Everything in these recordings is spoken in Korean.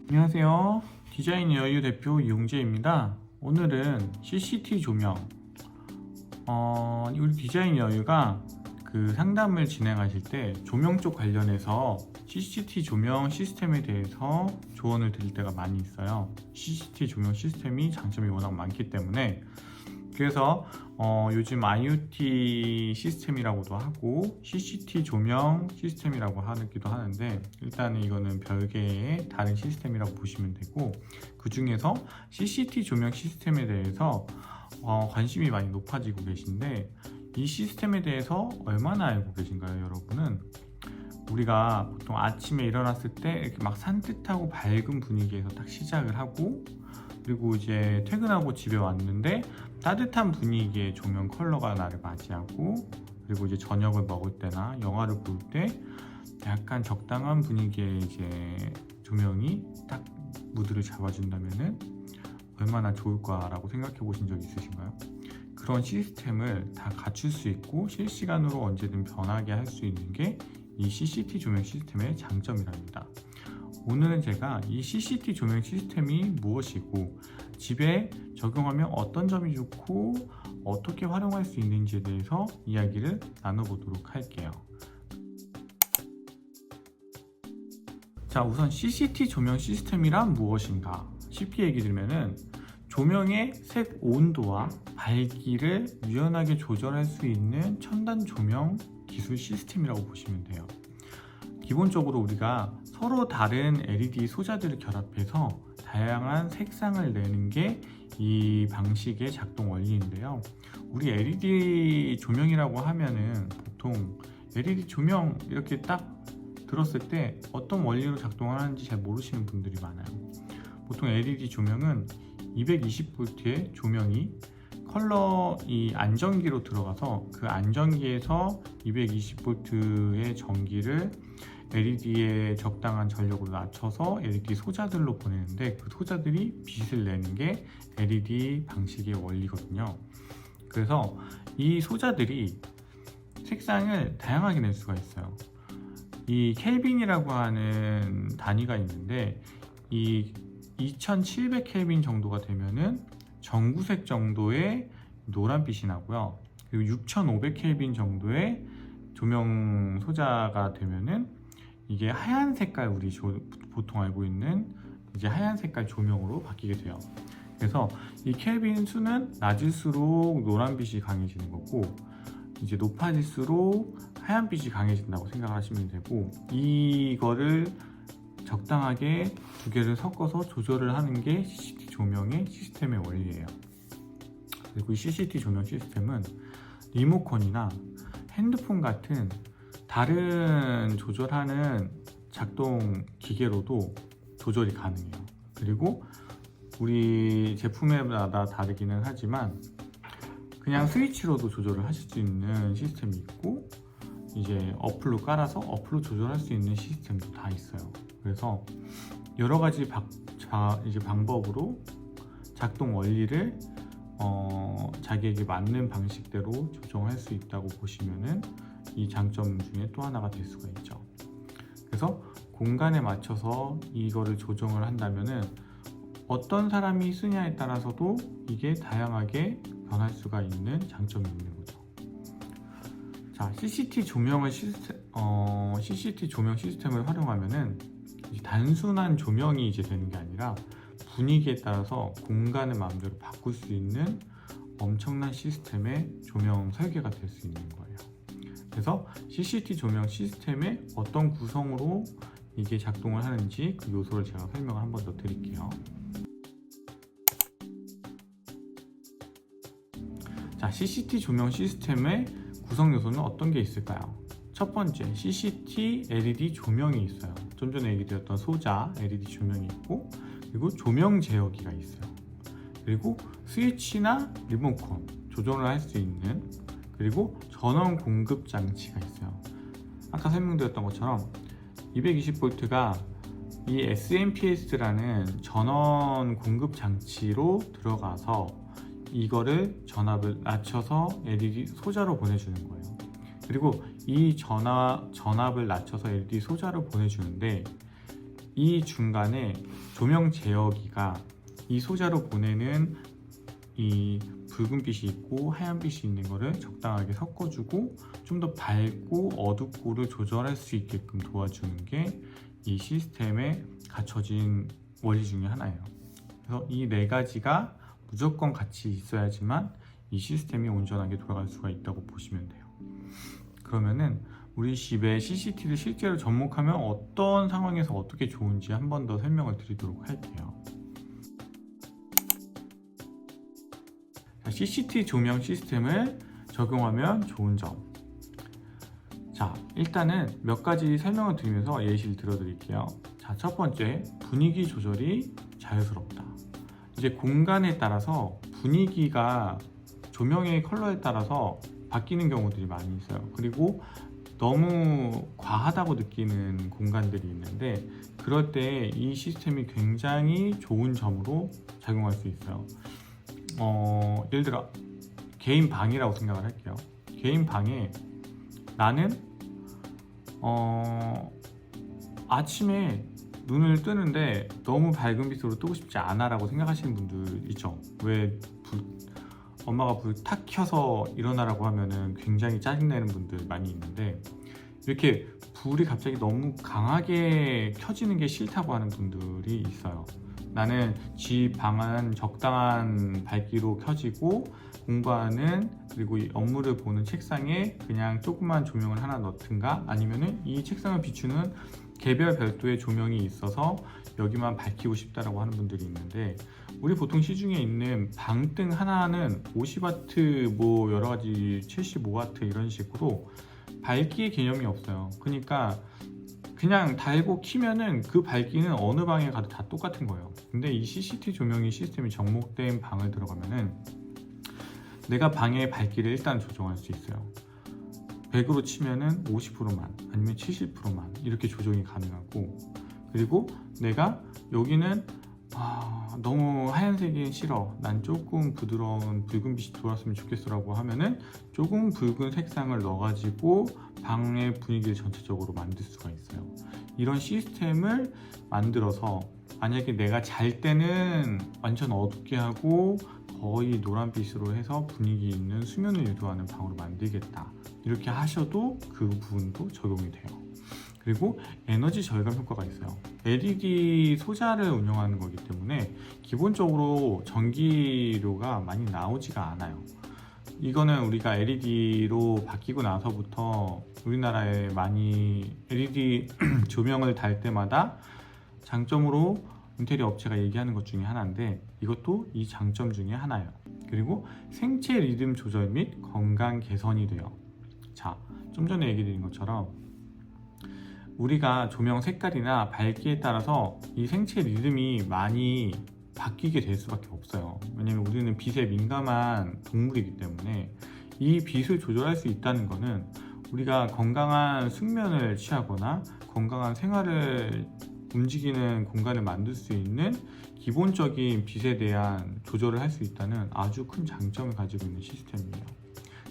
안녕하세요. 디자인 여유 대표 이용재입니다. 오늘은 CCT 조명, 우리 디자인 여유가 그 상담을 진행하실 때 조명 쪽 관련해서 CCT 조명 시스템에 대해서 조언을 드릴 때가 많이 있어요. CCT 조명 시스템이 장점이 워낙 많기 때문에 그래서 요즘 IoT 시스템이라고도 하고 CCT 조명 시스템이라고 하기도 하는데, 일단은 이거는 별개의 다른 시스템이라고 보시면 되고, 그 중에서 CCT 조명 시스템에 대해서 관심이 많이 높아지고 계신데, 이 시스템에 대해서 얼마나 알고 계신가요, 여러분은? 우리가 보통 아침에 일어났을 때 이렇게 막 산뜻하고 밝은 분위기에서 딱 시작을 하고, 그리고 이제 퇴근하고 집에 왔는데 따뜻한 분위기의 조명 컬러가 나를 맞이하고, 그리고 이제 저녁을 먹을 때나 영화를 볼 때 약간 적당한 분위기의 이제 조명이 딱 무드를 잡아준다면은 얼마나 좋을까라고 생각해 보신 적 있으신가요? 그런 시스템을 다 갖출 수 있고 실시간으로 언제든 변하게 할 수 있는 게 이 CCT 조명 시스템의 장점이랍니다. 오늘은 제가 이 CCT 조명 시스템이 무엇이고 집에 적용하면 어떤 점이 좋고 어떻게 활용할 수 있는지에 대해서 이야기를 나눠보도록 할게요. 자, 우선 CCT 조명 시스템이란 무엇인가? 쉽게 얘기 드리면은 조명의 색 온도와 밝기를 유연하게 조절할 수 있는 첨단 조명 기술 시스템이라고 보시면 돼요. 기본적으로 우리가 서로 다른 LED 소자들을 결합해서 다양한 색상을 내는 게 이 방식의 작동 원리인데요. 우리 LED 조명이라고 하면은 보통 LED 조명 이렇게 딱 들었을 때 어떤 원리로 작동하는지 잘 모르시는 분들이 많아요. 보통 LED 조명은 220V의 조명이 컬러 이 안전기로 들어가서 그 안전기에서 220V의 전기를 LED에 적당한 전력으로 낮춰서 LED 소자들로 보내는데, 그 소자들이 빛을 내는 게 LED 방식의 원리거든요. 그래서 이 소자들이 색상을 다양하게 낼 수가 있어요. 이 켈빈이라고 하는 단위가 있는데, 이 2700 켈빈 정도가 되면은 전구색 정도의 노란빛이 나고요. 그리고 6500 켈빈 정도의 조명 소자가 되면은 이게 하얀 색깔, 우리 보통 알고 있는 이제 하얀 색깔 조명으로 바뀌게 돼요. 그래서 이 켈빈 수는 낮을수록 노란빛이 강해지는 거고, 이제 높아질수록 하얀빛이 강해진다고 생각하시면 되고, 이거를 적당하게 두 개를 섞어서 조절을 하는 게 CCT 조명의 시스템의 원리예요. 그리고 이 CCT 조명 시스템은 리모컨이나 핸드폰 같은 다른 조절하는 작동 기계로도 조절이 가능해요. 그리고 우리 제품마다 다르기는 하지만 그냥 스위치로도 조절을 하실 수 있는 시스템이 있고, 이제 어플로 깔아서 어플로 조절할 수 있는 시스템도 다 있어요. 그래서 여러 가지 이제 방법으로 작동 원리를 자기에게 맞는 방식대로 조정할 수 있다고 보시면은 이 장점 중에 또 하나가 될 수가 있죠. 그래서 공간에 맞춰서 이거를 조정을 한다면은 어떤 사람이 쓰냐에 따라서도 이게 다양하게 변할 수가 있는 장점이 있는 거죠. 자, CCT 조명 시스템을 활용하면은 단순한 조명이 이제 되는 게 아니라 분위기에 따라서 공간을 마음대로 바꿀 수 있는 엄청난 시스템의 조명 설계가 될 수 있는 거예요. 그래서 CCT 조명 시스템의 어떤 구성으로 이게 작동을 하는지 그 요소를 제가 설명을 한 번 더 드릴게요. 자, CCT 조명 시스템의 구성 요소는 어떤 게 있을까요? 첫 번째, CCT LED 조명이 있어요. 좀 전에 얘기드렸던 소자 LED 조명이 있고, 그리고 조명 제어기가 있어요. 그리고 스위치나 리모컨 조정을 할 수 있는, 그리고 전원 공급 장치가 있어요. 아까 설명드렸던 것처럼 220V가 이 SMPS라는 전원 공급 장치로 들어가서 이거를 전압을 낮춰서 LED 소자로 보내주는 거예요. 그리고 이 전압을 낮춰서 LED 소자로 보내주는데, 이 중간에 조명 제어기가 이 소자로 보내는 이 붉은빛이 있고 하얀빛이 있는 거를 적당하게 섞어주고 좀 더 밝고 어둡고를 조절할 수 있게끔 도와주는 게 이 시스템에 갖춰진 원리 중에 하나예요. 그래서 이 네 가지가 무조건 같이 있어야지만 이 시스템이 온전하게 돌아갈 수가 있다고 보시면 돼요. 그러면은 우리 집에 CCTV를 실제로 접목하면 어떤 상황에서 어떻게 좋은지 한 번 더 설명을 드리도록 할게요. CCTV 조명 시스템을 적용하면 좋은 점. 자, 일단은 몇 가지 설명을 드리면서 예시를 들어드릴게요. 자, 첫 번째, 분위기 조절이 자유스럽다. 이제 공간에 따라서 분위기가 조명의 컬러에 따라서 바뀌는 경우들이 많이 있어요. 그리고 너무 과하다고 느끼는 공간들이 있는데 그럴 때 이 시스템이 굉장히 좋은 점으로 작용할 수 있어요. 예를 들어 개인 방이라고 생각을 할게요. 개인 방에 나는 아침에 눈을 뜨는데 너무 밝은 빛으로 뜨고 싶지 않아 라고 생각하시는 분들 있죠. 왜 엄마가 불 탁 켜서 일어나라고 하면은 굉장히 짜증내는 분들 많이 있는데 이렇게 불이 갑자기 너무 강하게 켜지는 게 싫다고 하는 분들이 있어요. 나는 집 방은 적당한 밝기로 켜지고 공부하는 그리고 이 업무를 보는 책상에 그냥 조그만 조명을 하나 넣든가 아니면은 이 책상을 비추는 개별 별도의 조명이 있어서 여기만 밝히고 싶다라고 하는 분들이 있는데 우리 보통 시중에 있는 방등 하나는 50W 뭐 여러가지 75W 이런 식으로 밝기의 개념이 없어요. 그러니까 그냥 달고 키면은 그 밝기는 어느 방에 가도 다 똑같은 거예요. 근데 이 CCTV 조명이 시스템이 접목된 방을 들어가면은 내가 방의 밝기를 일단 조정할 수 있어요. 100으로 치면은 50%만 아니면 70%만 이렇게 조정이 가능하고 그리고 내가 여기는 너무 하얀색이 싫어 난 조금 부드러운 붉은빛이 들어왔으면 좋겠어 라고 하면은 조금 붉은 색상을 넣어가지고 방의 분위기를 전체적으로 만들 수가 있어요. 이런 시스템을 만들어서 만약에 내가 잘 때는 완전 어둡게 하고 거의 노란빛으로 해서 분위기 있는 수면을 유도하는 방으로 만들겠다 이렇게 하셔도 그 부분도 적용이 돼요. 그리고 에너지 절감 효과가 있어요. LED 소자를 운영하는 거기 때문에 기본적으로 전기료가 많이 나오지가 않아요. 이거는 우리가 LED로 바뀌고 나서부터 우리나라에 많이 LED 조명을 달 때마다 장점으로 인테리어 업체가 얘기하는 것 중에 하나인데 이것도 이 장점 중에 하나예요. 그리고 생체 리듬 조절 및 건강 개선이 돼요. 자, 좀 전에 얘기 드린 것처럼 우리가 조명 색깔이나 밝기에 따라서 이 생체 리듬이 많이 바뀌게 될 수밖에 없어요. 왜냐면 우리는 빛에 민감한 동물이기 때문에 이 빛을 조절할 수 있다는 것은 우리가 건강한 숙면을 취하거나 건강한 생활을 움직이는 공간을 만들 수 있는 기본적인 빛에 대한 조절을 할 수 있다는 아주 큰 장점을 가지고 있는 시스템이에요.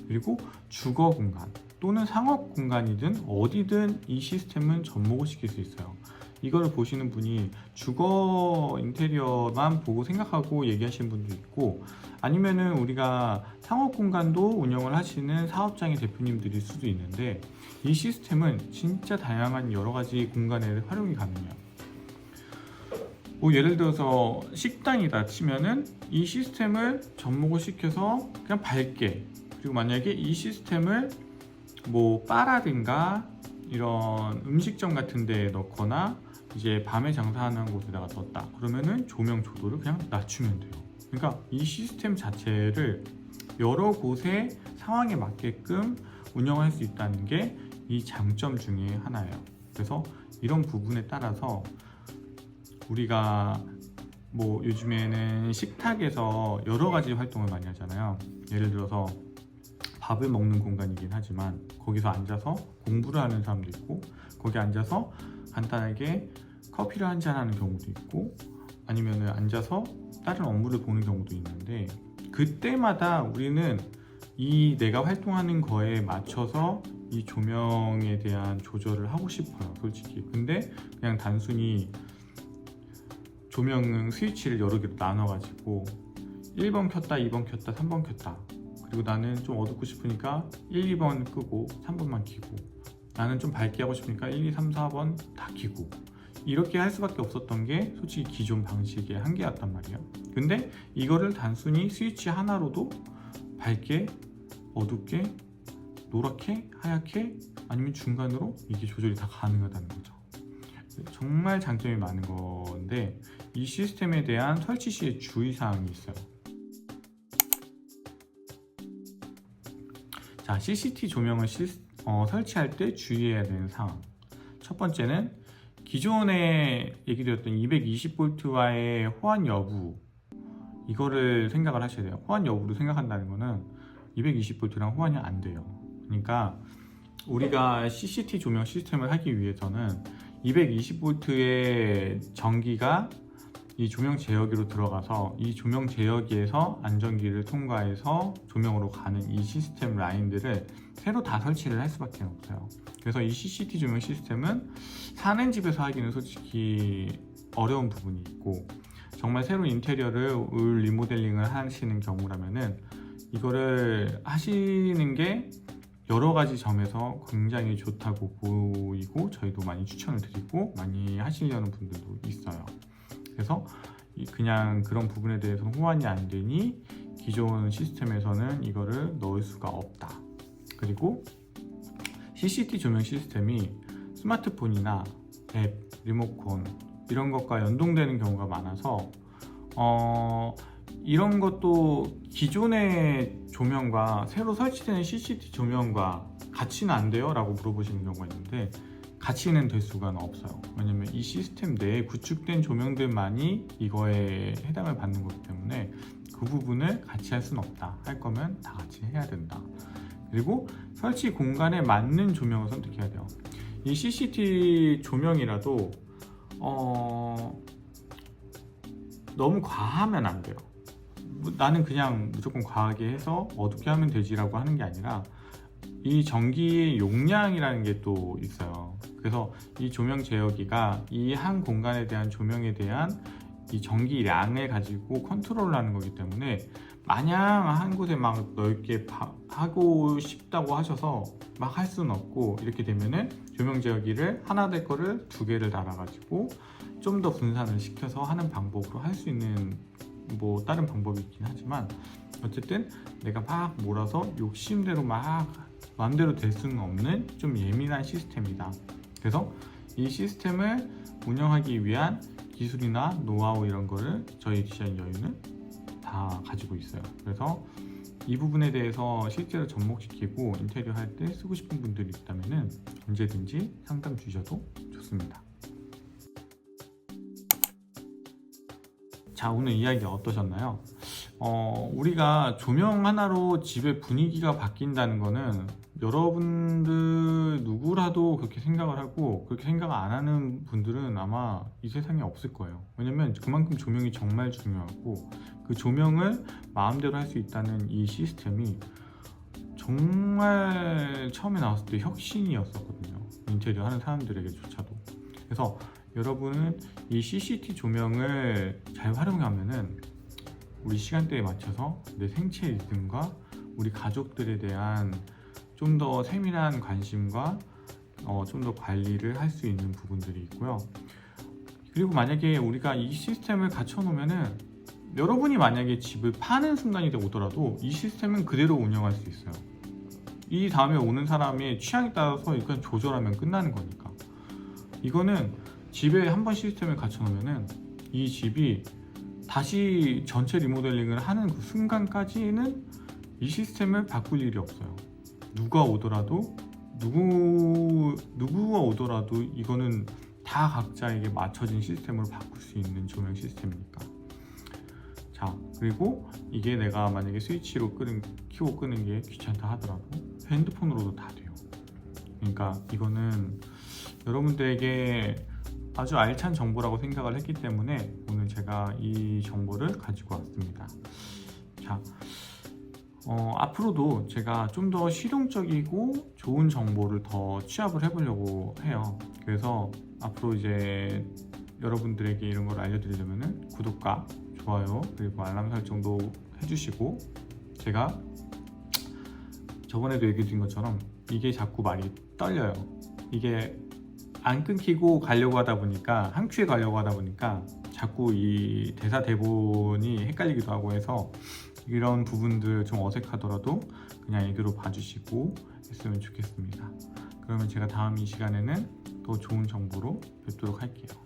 그리고 주거 공간 또는 상업 공간이든 어디든 이 시스템은 접목을 시킬 수 있어요. 이거를 보시는 분이 주거 인테리어만 보고 생각하고 얘기하시는 분도 있고 아니면은 우리가 상업 공간도 운영을 하시는 사업장의 대표님들일 수도 있는데 이 시스템은 진짜 다양한 여러 가지 공간에 활용이 가능해요. 뭐 예를 들어서 식당이다 치면은 이 시스템을 접목을 시켜서 그냥 밝게 그리고 만약에 이 시스템을 뭐 바라든가 이런 음식점 같은 데에 넣거나 이제 밤에 장사하는 곳에다가 넣었다 그러면은 조명 조도를 그냥 낮추면 돼요. 그러니까 이 시스템 자체를 여러 곳의 상황에 맞게끔 운영할 수 있다는 게 이 장점 중에 하나예요. 그래서 이런 부분에 따라서 우리가 뭐 요즘에는 식탁에서 여러 가지 활동을 많이 하잖아요. 예를 들어서 밥을 먹는 공간이긴 하지만 거기서 앉아서 공부를 하는 사람도 있고 거기 앉아서 간단하게 커피를 한잔 하는 경우도 있고 아니면 앉아서 다른 업무를 보는 경우도 있는데 그때마다 우리는 이 내가 활동하는 거에 맞춰서 이 조명에 대한 조절을 하고 싶어요, 솔직히. 근데 그냥 단순히 조명 스위치를 여러 개로 나눠 가지고 1번 켰다, 2번 켰다, 3번 켰다. 그리고 나는 좀 어둡고 싶으니까 1, 2번 끄고 3번만 켜고, 나는 좀 밝게 하고 싶으니까 1, 2, 3, 4번 다 켜고, 이렇게 할 수밖에 없었던 게 솔직히 기존 방식의 한계였단 말이에요. 근데 이거를 단순히 스위치 하나로도 밝게, 어둡게, 노랗게, 하얗게, 아니면 중간으로 이게 조절이 다 가능하다는 거죠. 정말 장점이 많은 건데, 이 시스템에 대한 설치 시의 주의사항이 있어요. 자, CCT 조명을 설치할 때 주의해야 되는 상황. 첫 번째는 기존에 얘기드렸던 220V와의 호환 여부, 이거를 생각을 하셔야 돼요. 호환 여부를 생각한다는 거는 220V랑 호환이 안 돼요. 그러니까 우리가 CCT 조명 시스템을 하기 위해서는 220V의 전기가 이 조명 제어기로 들어가서 이 조명 제어기에서 안전기를 통과해서 조명으로 가는 이 시스템 라인들을 새로 다 설치를 할 수밖에 없어요. 그래서 이 CCT 조명 시스템은 사는 집에서 하기는 솔직히 어려운 부분이 있고, 정말 새로운 인테리어를 리모델링을 하시는 경우라면은 이거를 하시는 게 여러 가지 점에서 굉장히 좋다고 보이고, 저희도 많이 추천을 드리고 많이 하시려는 분들도 있어요. 그래서 그냥 그런 부분에 대해서는 호환이 안 되니 기존 시스템에서는 이거를 넣을 수가 없다. 그리고 CCT 조명 시스템이 스마트폰이나 앱, 리모컨 이런 것과 연동되는 경우가 많아서 이런 것도 기존의 조명과 새로 설치되는 CCT 조명과 같이는 안 돼요? 라고 물어보시는 경우가 있는데, 같이는 될 수가 없어요. 왜냐면 이 시스템 내에 구축된 조명들만이 이거에 해당을 받는 거기 때문에 그 부분을 같이 할 수는 없다. 할 거면 다 같이 해야 된다. 그리고 설치 공간에 맞는 조명을 선택해야 돼요. 이 CCT 조명이라도 너무 과하면 안 돼요. 나는 그냥 무조건 과하게 해서 어둡게 하면 되지라고 하는 게 아니라, 이 전기의 용량이라는 게 또 있어요. 그래서 이 조명 제어기가 이 한 공간에 대한 조명에 대한 이 전기량을 가지고 컨트롤을 하는 거기 때문에, 마냥 한 곳에 막 넓게 하고 싶다고 하셔서 막 할 수는 없고, 이렇게 되면은 조명 제어기를 하나 될 거를 두 개를 달아가지고 좀 더 분산을 시켜서 하는 방법으로 할 수 있는 뭐 다른 방법이 있긴 하지만, 어쨌든 내가 막 몰아서 욕심대로 막 마음대로 될 수는 없는 좀 예민한 시스템이다. 그래서 이 시스템을 운영하기 위한 기술이나 노하우 이런 거를 저희 디자인 여유는 다 가지고 있어요. 그래서 이 부분에 대해서 실제로 접목시키고 인테리어 할 때 쓰고 싶은 분들이 있다면 언제든지 상담 주셔도 좋습니다. 자, 오늘 이야기 어떠셨나요? 우리가 조명 하나로 집의 분위기가 바뀐다는 거는 여러분들 누구라도 그렇게 생각을 하고, 그렇게 생각 안 하는 분들은 아마 이 세상에 없을 거예요. 왜냐면 그만큼 조명이 정말 중요하고, 그 조명을 마음대로 할 수 있다는 이 시스템이 정말 처음에 나왔을 때 혁신이었었거든요. 인테리어 하는 사람들에게조차도. 그래서 여러분은 이 CCT 조명을 잘 활용하면은 우리 시간대에 맞춰서 내 생체 리듬과 우리 가족들에 대한 좀 더 세밀한 관심과 좀 더 관리를 할 수 있는 부분들이 있고요. 그리고 만약에 우리가 이 시스템을 갖춰 놓으면은, 여러분이 만약에 집을 파는 순간이 오더라도 이 시스템은 그대로 운영할 수 있어요. 이 다음에 오는 사람의 취향에 따라서 그냥 조절하면 끝나는 거니까. 이거는 집에 한번 시스템을 갖춰 놓으면은 이 집이 다시 전체 리모델링을 하는 그 순간까지는 이 시스템을 바꿀 일이 없어요. 누가 오더라도 누구가 오더라도 이거는 다 각자에게 맞춰진 시스템으로 바꿀 수 있는 조명 시스템이니까. 자, 그리고 이게 내가 만약에 스위치로 켜고 끄는 게 귀찮다 하더라도 핸드폰으로도 다 돼요. 그러니까 이거는 여러분들에게 아주 알찬 정보라고 생각을 했기 때문에 오늘 제가 이 정보를 가지고 왔습니다. 자, 앞으로도 제가 좀 더 실용적이고 좋은 정보를 더 취합을 해보려고 해요. 그래서 앞으로 이제 여러분들에게 이런 걸 알려드리려면 구독과 좋아요 그리고 알람 설정도 해주시고, 제가 저번에도 얘기드린 것처럼 이게 자꾸 말이 떨려요. 이게 안 끊기고 가려고 하다 보니까, 한 큐에 가려고 하다 보니까 자꾸 이 대사 대본이 헷갈리기도 하고 해서 이런 부분들 좀 어색하더라도 그냥 애교로 봐주시고 했으면 좋겠습니다. 그러면 제가 다음 이 시간에는 더 좋은 정보로 뵙도록 할게요.